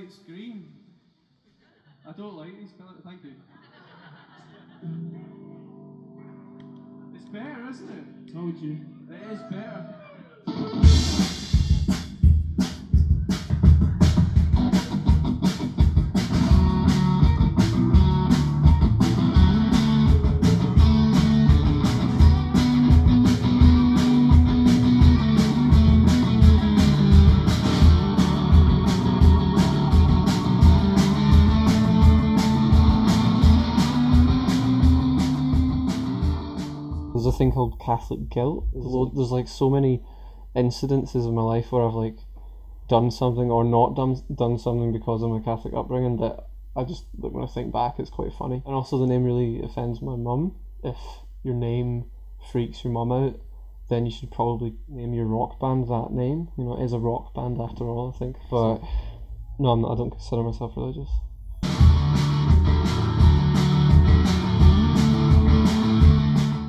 light scream. I don't like these colours. Thank you. It's better, isn't it? Told you. It is better. There's a thing called Catholic guilt. There's like so many incidences in my life where I've like done something or not done something because of my Catholic upbringing that I just, like, when I think back, it's quite funny. And also the name really offends my mum. If your name freaks your mum out, then you should probably name your rock band that name. You know, it is a rock band after all, I think. But no, I'm not, I don't consider myself religious.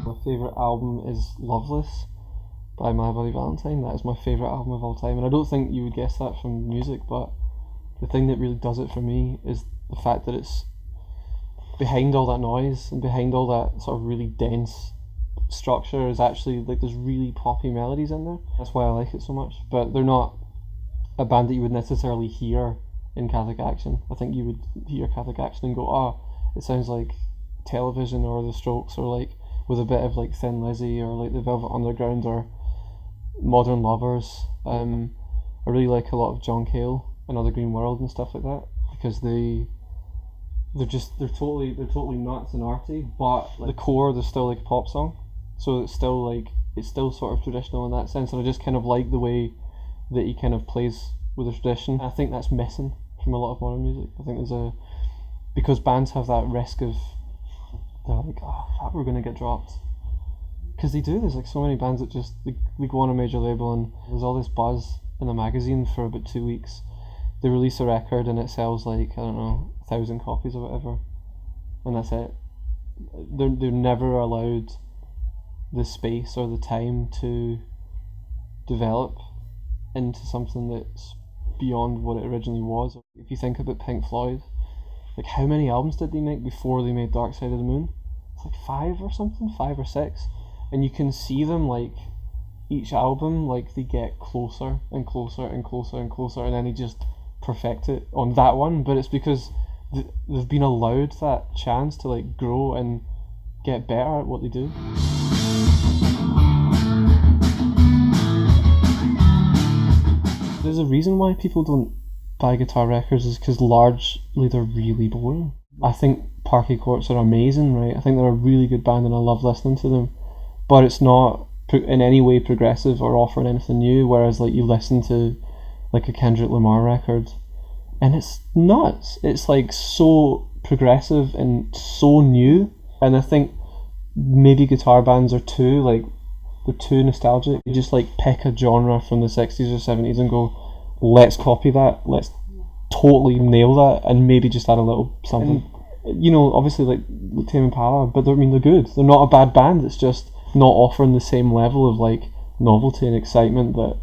My favourite album is Loveless by My Bloody Valentine. That is my favourite album of all time, and I don't think you would guess that from music, but the thing that really does it for me is the fact that it's behind all that noise and behind all that sort of really dense structure is actually like there's really poppy melodies in there. That's why I like it so much. But they're not a band that you would necessarily hear in Catholic Action. I think you would hear Catholic Action and go, oh, it sounds like Television or The Strokes, or like with a bit of like Thin Lizzy or like the Velvet Underground or Modern Lovers. I really like a lot of John Cale and Other Green World and stuff like that, because they're totally nuts and arty, but like, the core, there's still like a pop song, so it's still sort of traditional in that sense, and I just kind of like the way that he kind of plays with the tradition. I think that's missing from a lot of modern music. I think because bands have that risk of, they're like, oh, we're going to get dropped. Because they do, there's like so many bands that just, they go on a major label and there's all this buzz in a magazine for about 2 weeks. They release a record and it sells like, I don't know, 1,000 copies or whatever. And that's it. They're never allowed the space or the time to develop into something that's beyond what it originally was. If you think about Pink Floyd, like how many albums did they make before they made Dark Side of the Moon? It's like 5 or something, 5 or 6. And you can see them, like, each album, like, they get closer and closer and closer and closer, and then they just perfect it on that one. But it's because they've been allowed that chance to, like, grow and get better at what they do. There's a reason why people don't buy guitar records, is because largely they're really boring. I think Parquet Courts are amazing, right? I think they're a really good band and I love listening to them, but it's not in any way progressive or offering anything new, whereas like you listen to like a Kendrick Lamar record and it's nuts. It's like so progressive and so new, and I think maybe guitar bands are they're too nostalgic. You just like pick a genre from the 60s or 70s and go, let's copy that, let's totally nail that, and maybe just add a little something. And, you know, obviously like Tame Impala, but they're good. They're not a bad band, it's just not offering the same level of like novelty and excitement that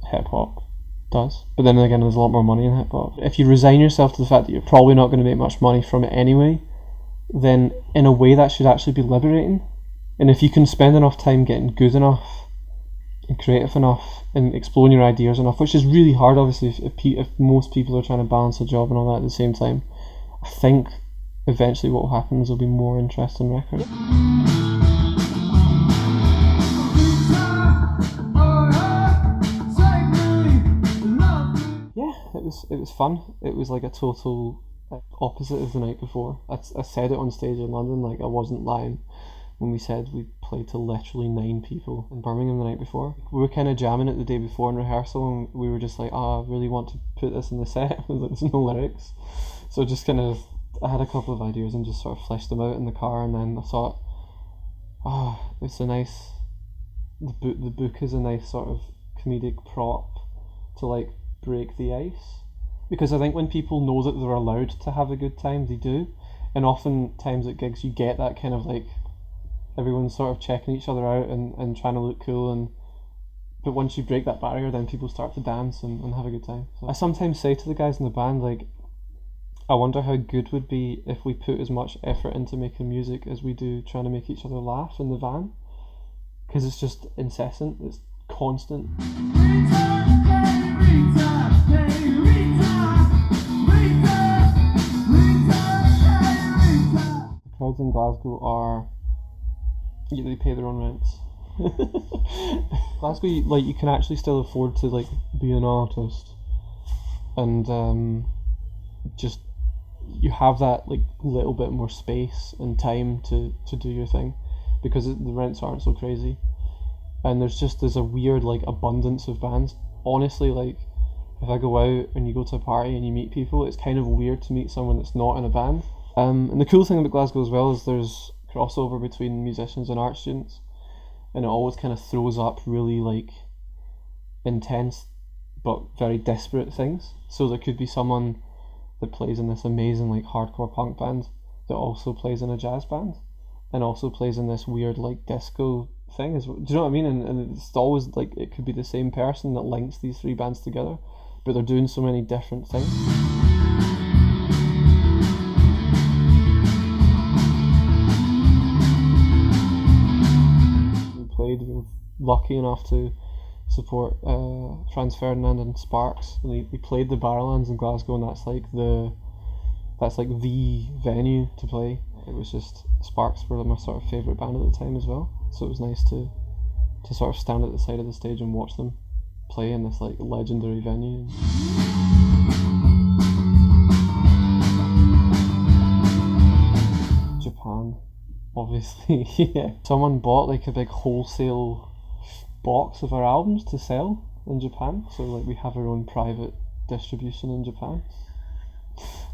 hip hop does. But then again, there's a lot more money in hip hop. If you resign yourself to the fact that you're probably not going to make much money from it anyway, then in a way that should actually be liberating. And if you can spend enough time getting good enough and creative enough and exploring your ideas enough, which is really hard obviously if most people are trying to balance a job and all that at the same time, I think eventually what will happen is there'll be more interesting records. Yeah, it was fun. It was like a total opposite of the night before. I said it on stage in London, like I wasn't lying when we said we played to literally 9 people in Birmingham the night before. We were kind of jamming it the day before in rehearsal, and we were just like, I really want to put this in the set. There's no lyrics. So just kind of, I had a couple of ideas and just sort of fleshed them out in the car, and then I thought, it's a nice, the book is a nice sort of comedic prop to like break the ice. Because I think when people know that they're allowed to have a good time, they do. And oftentimes at gigs you get that kind of like, everyone's sort of checking each other out and trying to look cool, and but once you break that barrier, then people start to dance and have a good time. So I sometimes say to the guys in the band, like, I wonder how good it would be if we put as much effort into making music as we do trying to make each other laugh in the van, because it's just incessant, it's constant. The crowds in Glasgow they pay their own rents. Glasgow, you can actually still afford to like be an artist, and just you have that like little bit more space and time to do your thing, because the rents aren't so crazy, and there's a weird like abundance of bands. Honestly, like if I go out and you go to a party and you meet people, it's kind of weird to meet someone that's not in a band. And the cool thing about Glasgow as well is there's crossover between musicians and art students, and it always kind of throws up really like intense but very desperate things. So there could be someone that plays in this amazing like hardcore punk band that also plays in a jazz band and also plays in this weird like disco thing. Do you know what I mean? And it's always like it could be the same person that links these three bands together, but they're doing so many different things. We were lucky enough to support Franz Ferdinand and Sparks, and they played the Barrowlands in Glasgow, and that's like the venue to play. It was just, Sparks were my sort of favourite band at the time as well, so it was nice to sort of stand at the side of the stage and watch them play in this like legendary venue. Japan, obviously. Yeah, someone bought like a big wholesale box of our albums to sell in Japan, so like we have our own private distribution in Japan,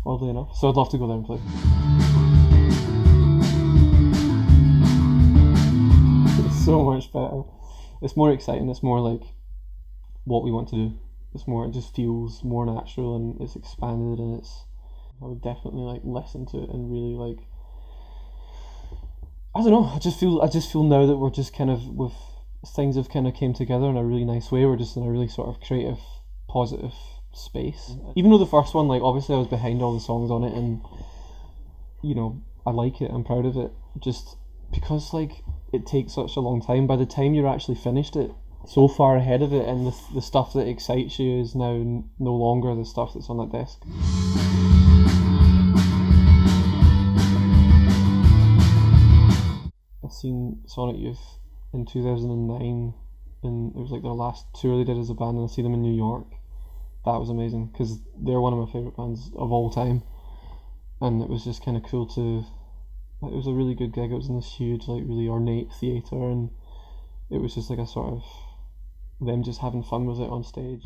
oddly enough, so I'd love to go there and play. It's so much better, it's more exciting, it's more like what we want to do, it just feels more natural and it's expanded, and I would definitely like listen to it and really like, I don't know, I just feel now that we're just kind of things have kind of came together in a really nice way. We're just in a really sort of creative, positive space. Even though the first one, like obviously I was behind all the songs on it, and you know, I like it, I'm proud of it, just because like it takes such a long time. By the time you're actually finished it, so far ahead of it, and the stuff that excites you is now no longer the stuff that's on that desk. I've seen Sonic Youth in 2009, and it was like their last tour they did as a band, and I see them in New York. That was amazing, because they're one of my favourite bands of all time, and it was just kind of cool it was a really good gig. It was in this huge like really ornate theatre, and it was just like a sort of them just having fun with it on stage.